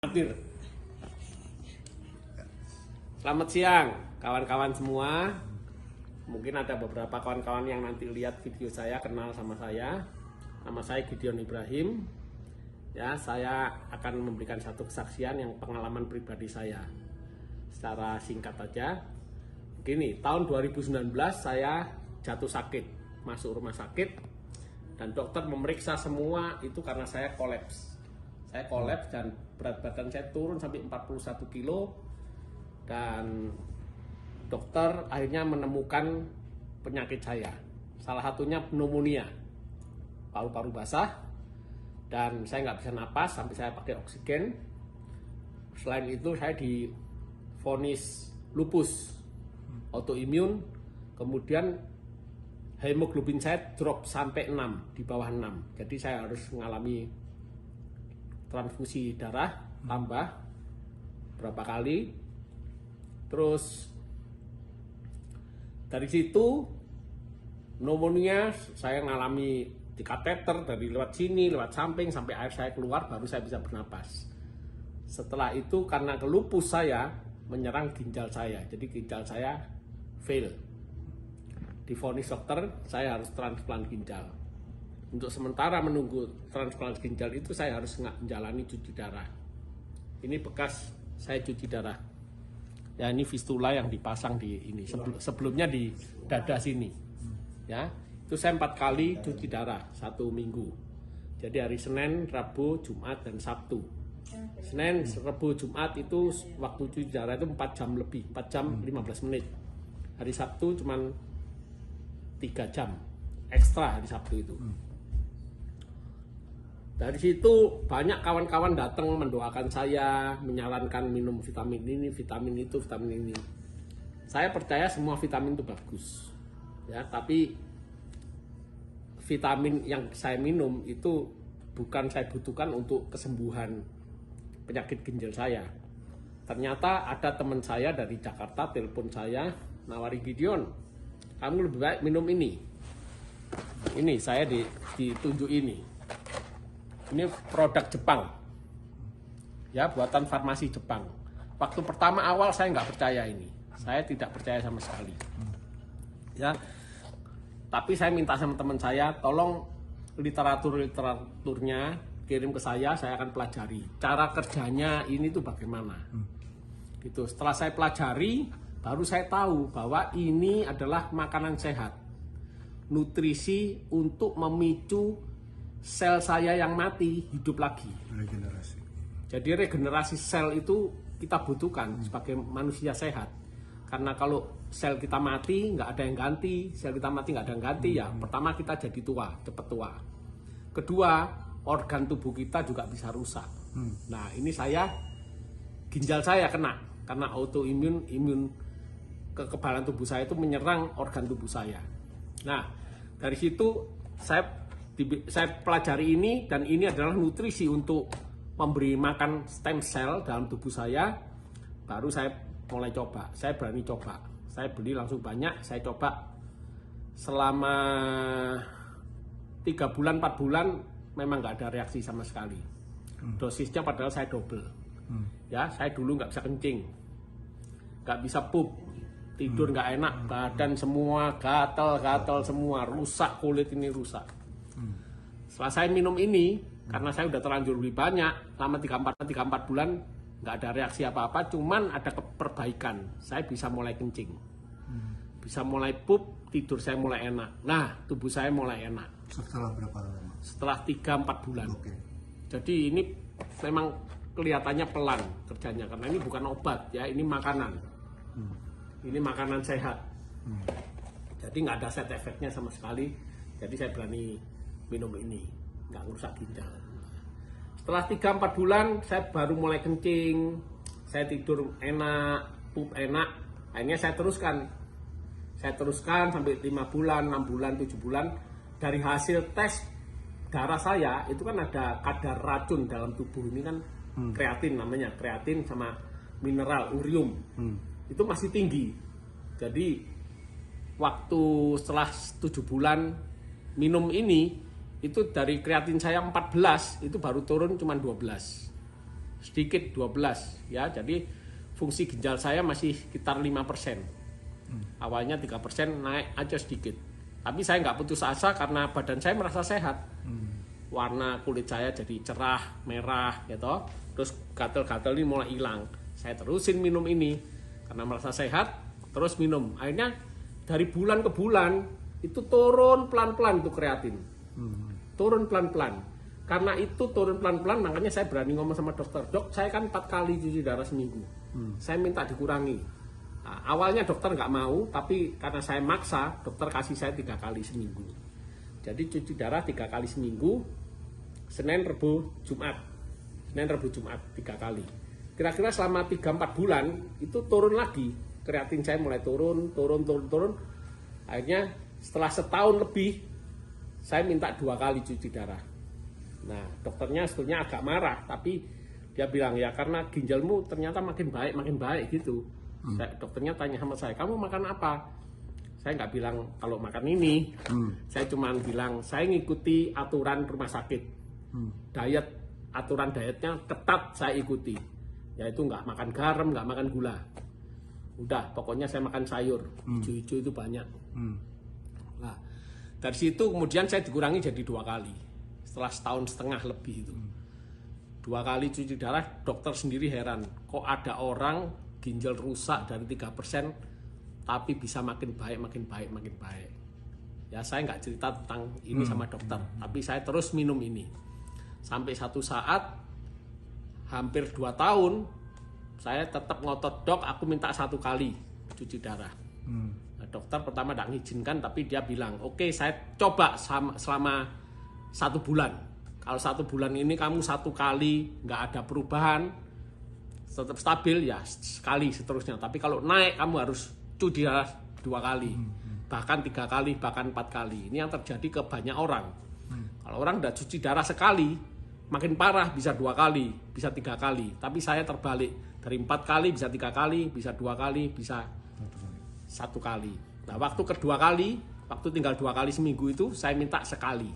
Hadir. Selamat siang kawan-kawan semua. Mungkin ada beberapa kawan-kawan yang nanti lihat video saya kenal sama saya. Nama saya Gideon Ibrahim. Ya, saya akan memberikan satu kesaksian yang pengalaman pribadi saya. Secara singkat aja. Begini, tahun 2019 saya jatuh sakit, masuk rumah sakit dan dokter memeriksa semua itu karena saya kolaps. Saya kolaps dan berat badan saya turun sampai 41 kilo dan dokter akhirnya menemukan penyakit saya. Salah satunya pneumonia, paru-paru basah, dan saya nggak bisa napas sampai saya pakai oksigen. Selain itu saya divonis lupus autoimun, kemudian hemoglobin saya drop sampai 6, di bawah 6. Jadi saya harus mengalami transfusi darah tambah berapa kali. Terus dari situ pneumonia saya mengalami di kateter dari lewat sini, lewat samping sampai air saya keluar baru saya bisa bernapas. Setelah itu karena lupus saya menyerang ginjal saya, jadi ginjal saya fail. Divonis dokter saya harus transplant ginjal. Untuk sementara menunggu transplant ginjal itu saya harus menjalani cuci darah. Ini bekas saya cuci darah. Ya, ini fistula yang dipasang di ini. Sebelumnya di dada sini. Ya, itu saya 4 kali cuci darah 1 minggu. Jadi hari Senin, Rabu, Jumat, dan Sabtu. Senin, Rabu, Jumat itu waktu cuci darah itu 4 jam lebih, 4 jam 15 menit. Hari Sabtu cuman 3 jam ekstra hari Sabtu itu. Dari situ banyak kawan-kawan datang mendoakan saya, menyarankan minum vitamin ini, vitamin itu, vitamin ini. Saya percaya semua vitamin itu bagus. Ya, tapi vitamin yang saya minum itu bukan saya butuhkan untuk kesembuhan penyakit ginjal saya. Ternyata ada teman saya dari Jakarta telepon saya, nawari, Gideon, kamu lebih baik minum ini. Ini saya ditunjuk ini. Ini produk Jepang, ya, buatan farmasi Jepang. Waktu pertama awal saya nggak percaya ini, saya tidak percaya sama sekali, ya. Tapi saya minta sama teman saya, tolong literaturnya kirim ke saya akan pelajari cara kerjanya ini tuh bagaimana. Gitu. Setelah saya pelajari, baru saya tahu bahwa ini adalah makanan sehat, nutrisi untuk memicu sel saya yang mati hidup lagi. Regenerasi. Jadi regenerasi sel itu kita butuhkan sebagai manusia sehat. Karena kalau sel kita mati nggak ada yang ganti, sel kita mati nggak ada yang ganti, ya pertama kita jadi tua, cepat tua. Kedua, organ tubuh kita juga bisa rusak. Nah, ini ginjal saya kena karena autoimun, kekebalan tubuh saya itu menyerang organ tubuh saya. Nah, dari situ saya pelajari ini, dan ini adalah nutrisi untuk memberi makan stem cell dalam tubuh saya. Baru saya mulai coba, saya berani coba, saya beli langsung banyak, saya coba selama 3 bulan 4 bulan memang nggak ada reaksi sama sekali. Dosisnya padahal saya double. Ya, saya dulu nggak bisa kencing, nggak bisa pup, tidur nggak enak, badan semua gatal semua, rusak, kulit ini rusak. Setelah saya minum ini, karena saya udah terlanjur beli banyak, lama 3-4 bulan nggak ada reaksi apa-apa, cuman ada perbaikan. Saya bisa mulai kencing, bisa mulai pup, tidur saya mulai enak. Nah, tubuh saya mulai enak. Setelah berapa lama? Setelah 3-4 bulan. Oke. Jadi ini memang kelihatannya pelan kerjanya, karena ini bukan obat ya, ini makanan. Ini makanan sehat. Jadi nggak ada side effect-nya sama sekali. Jadi saya berani minum ini, nggak ngerusak ginjal. Setelah 3-4 bulan saya baru mulai kencing, saya tidur enak, pup enak. Akhirnya saya teruskan sampai 5 bulan, 6 bulan, 7 bulan. Dari hasil tes darah saya itu kan ada kadar racun dalam tubuh ini kan, kreatin namanya, kreatin sama mineral urium. Itu masih tinggi. Jadi waktu setelah 7 bulan minum ini, itu dari kreatin saya 14 itu baru turun cuma 12. sedikit 12 ya. Jadi fungsi ginjal saya masih sekitar 5%. Awalnya 3%, naik aja sedikit. Tapi saya nggak putus asa karena badan saya merasa sehat. Warna kulit saya jadi cerah, merah gitu. Terus gatal-gatal ini mulai hilang. Saya terusin minum ini karena merasa sehat, terus minum. Akhirnya dari bulan ke bulan itu turun pelan-pelan tuh kreatin. Turun pelan-pelan. Karena itu turun pelan-pelan, makanya saya berani ngomong sama dokter. Dok, saya kan 4 kali cuci darah seminggu. Saya minta dikurangi. Nah, awalnya dokter nggak mau, tapi karena saya maksa, dokter kasih saya 3 kali seminggu. Jadi cuci darah 3 kali seminggu, Senin, Rebu, Jumat. Senin, Rebu, Jumat 3 kali. Kira-kira selama 3-4 bulan itu turun lagi. Kreatin saya mulai turun. Akhirnya setelah setahun lebih, saya minta 2 kali cuci darah. Nah, dokternya sebetulnya agak marah, tapi dia bilang ya karena ginjalmu ternyata makin baik gitu. Dokternya tanya sama saya, kamu makan apa? Saya nggak bilang kalau makan ini. Saya cuma bilang saya ngikuti aturan rumah sakit. Aturan dietnya ketat saya ikuti. Yaitu nggak makan garam, nggak makan gula. Udah, pokoknya saya makan sayur. Hijau-hijau itu banyak. Nah, dari situ kemudian saya dikurangi jadi 2 kali. Setelah setahun setengah lebih itu. 2 kali cuci darah, dokter sendiri heran. Kok ada orang ginjal rusak dari 3%, tapi bisa makin baik. Ya saya nggak cerita tentang ini sama dokter, tapi saya terus minum ini. Sampai satu saat, hampir 2 tahun, saya tetap ngotot, dok aku minta 1 kali cuci darah. Nah, dokter pertama tidak mengizinkan, tapi dia bilang, oke, saya coba selama 1 bulan. Kalau 1 bulan ini kamu 1 kali nggak ada perubahan, tetap stabil ya sekali seterusnya. Tapi kalau naik kamu harus cuci darah 2 kali, bahkan 3 kali, bahkan 4 kali. Ini yang terjadi ke banyak orang. Kalau orang udah cuci darah sekali, makin parah bisa 2 kali, bisa 3 kali. Tapi saya terbalik, dari 4 kali bisa 3 kali, bisa 2 kali, bisa 1 kali. Nah waktu kedua kali, waktu tinggal 2 kali seminggu itu saya minta sekali.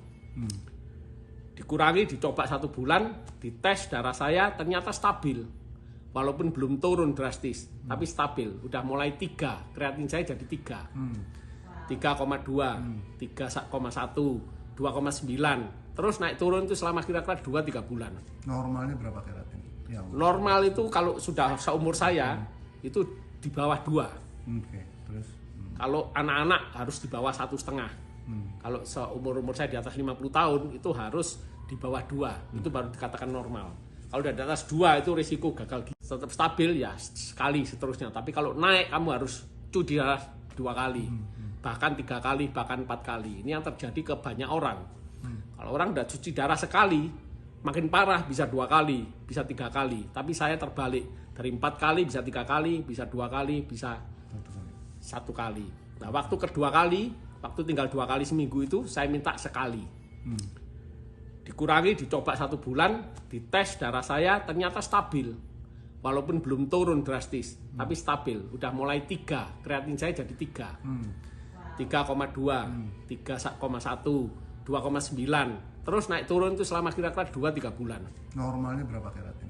Dikurangi, dicoba 1 bulan, dites darah saya ternyata stabil. Walaupun belum turun drastis, tapi stabil. Udah mulai 3, kreatin saya jadi 3. 3,2, 3,1, 2,9. Terus naik turun itu selama kira-kira 2-3 bulan. Normalnya berapa kreatin? Normal itu kalau sudah seumur saya, itu di bawah 2. Terus? Kalau anak-anak harus di bawah 1,5. Kalau seumur-umur saya di atas 50 tahun, itu harus di bawah 2. Itu baru dikatakan normal. Kalau udah di atas 2 itu risiko gagal ginjal. Tetap stabil ya sekali seterusnya. Tapi kalau naik kamu harus cuci darah 2 kali. Bahkan 3 kali, bahkan 4 kali. Ini yang terjadi ke banyak orang. Kalau orang udah cuci darah sekali, makin parah bisa 2 kali, bisa 3 kali. Tapi saya terbalik, dari 4 kali bisa 3 kali, bisa 2 kali, bisa 1 kali. Nah waktu kedua kali, waktu tinggal 2 kali seminggu itu saya minta sekali. Dikurangi, dicoba 1 bulan, dites darah saya ternyata stabil. Walaupun belum turun drastis, tapi stabil. Udah mulai 3, kreatin saya jadi 3. 3,2, 3,1, 2,9. Terus naik turun itu selama kira-kira 2-3 bulan. Normalnya berapa kreatin?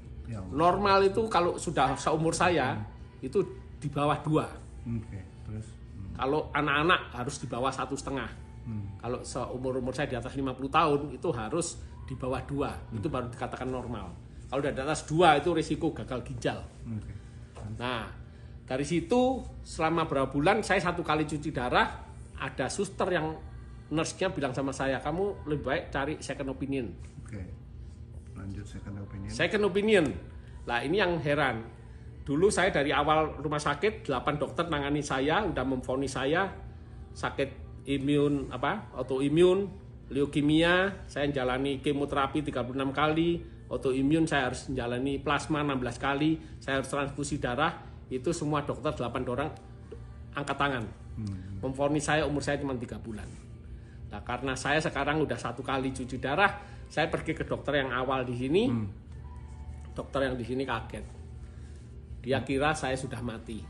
Normal itu kalau sudah seumur saya, itu di bawah 2. Terus? Kalau anak-anak harus di bawah 1,5. Kalau seumur-umur saya di atas 50 tahun, itu harus di bawah 2. Itu baru dikatakan normal. Kalau udah di atas 2 itu risiko gagal ginjal. Nah, dari situ selama berapa bulan saya 1 kali cuci darah, ada suster yang nurse-nya bilang sama saya, kamu lebih baik cari second opinion. Lanjut second opinion. Second opinion. Lah ini yang heran. Dulu saya dari awal rumah sakit 8 dokter nangani saya, udah memvonis saya sakit imun autoimun, leukemia, saya menjalani kemoterapi 36 kali, autoimun saya harus menjalani plasma 16 kali, saya harus transfusi darah. Itu semua dokter 8 orang angkat tangan. Memvonis saya umur saya cuma 3 bulan. Nah, karena saya sekarang udah 1 kali cuci darah, saya pergi ke dokter yang awal di sini. Dokter yang di sini kaget. Dia kira saya sudah mati.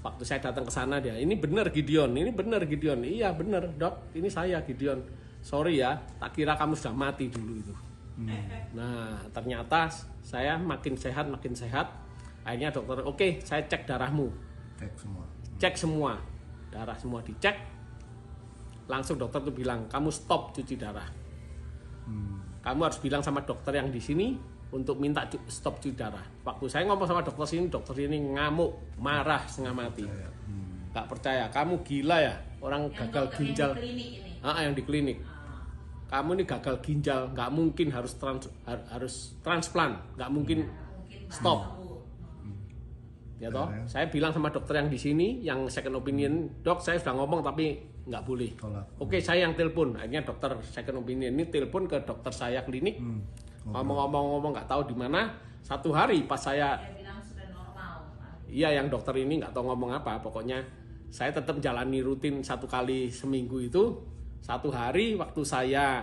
Waktu saya datang ke sana dia, ini benar Gideon, ini benar Gideon. Iya benar dok, ini saya Gideon. Sorry ya, tak kira kamu sudah mati dulu itu. Nah, ternyata saya makin sehat. Akhirnya dokter, oke, saya cek darahmu. Cek semua. Darah semua dicek. Langsung dokter tuh bilang, kamu stop cuci darah. Kamu harus bilang sama dokter yang di sini untuk minta stop cuci darah. Waktu saya ngomong sama dokter ini ngamuk, marah setengah mati. Gak percaya, kamu gila ya, orang yang gagal ginjal. Yang di klinik. Kamu ini gagal ginjal, nggak mungkin harus transplant, nggak mungkin stop. Ya toh, saya bilang sama dokter yang di sini, yang second opinion, dok saya sudah ngomong tapi nggak boleh. Oke, saya yang telepon. Akhirnya dokter second opinion ini telepon ke dokter saya klinik, ngomong nggak tahu di mana. Satu hari pas saya, iya yang dokter ini nggak tahu ngomong apa, pokoknya saya tetap jalani rutin 1 kali seminggu itu. Satu hari waktu saya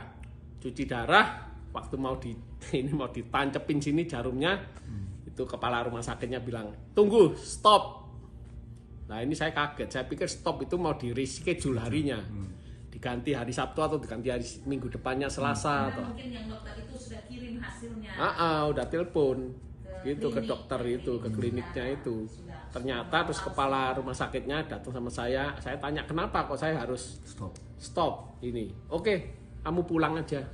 cuci darah, waktu mau ditancepin sini jarumnya, itu kepala rumah sakitnya bilang, tunggu, stop. Nah ini saya kaget, saya pikir stop itu mau di reschedule harinya, diganti hari Sabtu atau diganti hari Minggu depannya Selasa. Atau mungkin yang dokter itu sudah kirim hasilnya. Udah telepon gitu ke dokter itu, ke kliniknya itu. Ternyata terus kepala rumah sakitnya datang sama saya tanya kenapa kok saya harus stop ini. Oke, kamu pulang aja.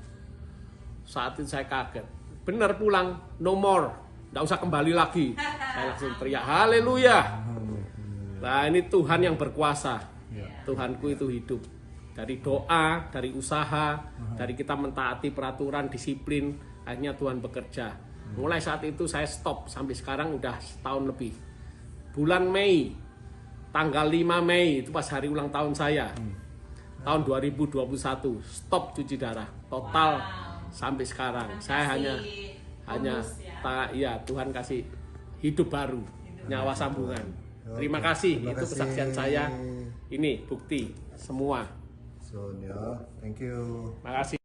Saat itu saya kaget, bener pulang, no more, nggak usah kembali lagi. Saya langsung teriak haleluya. Nah ini Tuhan yang berkuasa, Tuhanku itu hidup. Dari doa, dari usaha, dari kita mentaati peraturan, disiplin, akhirnya Tuhan bekerja. Mulai saat itu saya stop, sampai sekarang udah setahun lebih. Bulan Mei, tanggal 5 Mei, itu pas hari ulang tahun saya, tahun 2021, stop cuci darah, total sampai sekarang. Saya hanya Tuhan kasih hidup baru, nyawa sambungan. Terima kasih, itu kesaksian saya, ini bukti semua. Thank you. Makasih.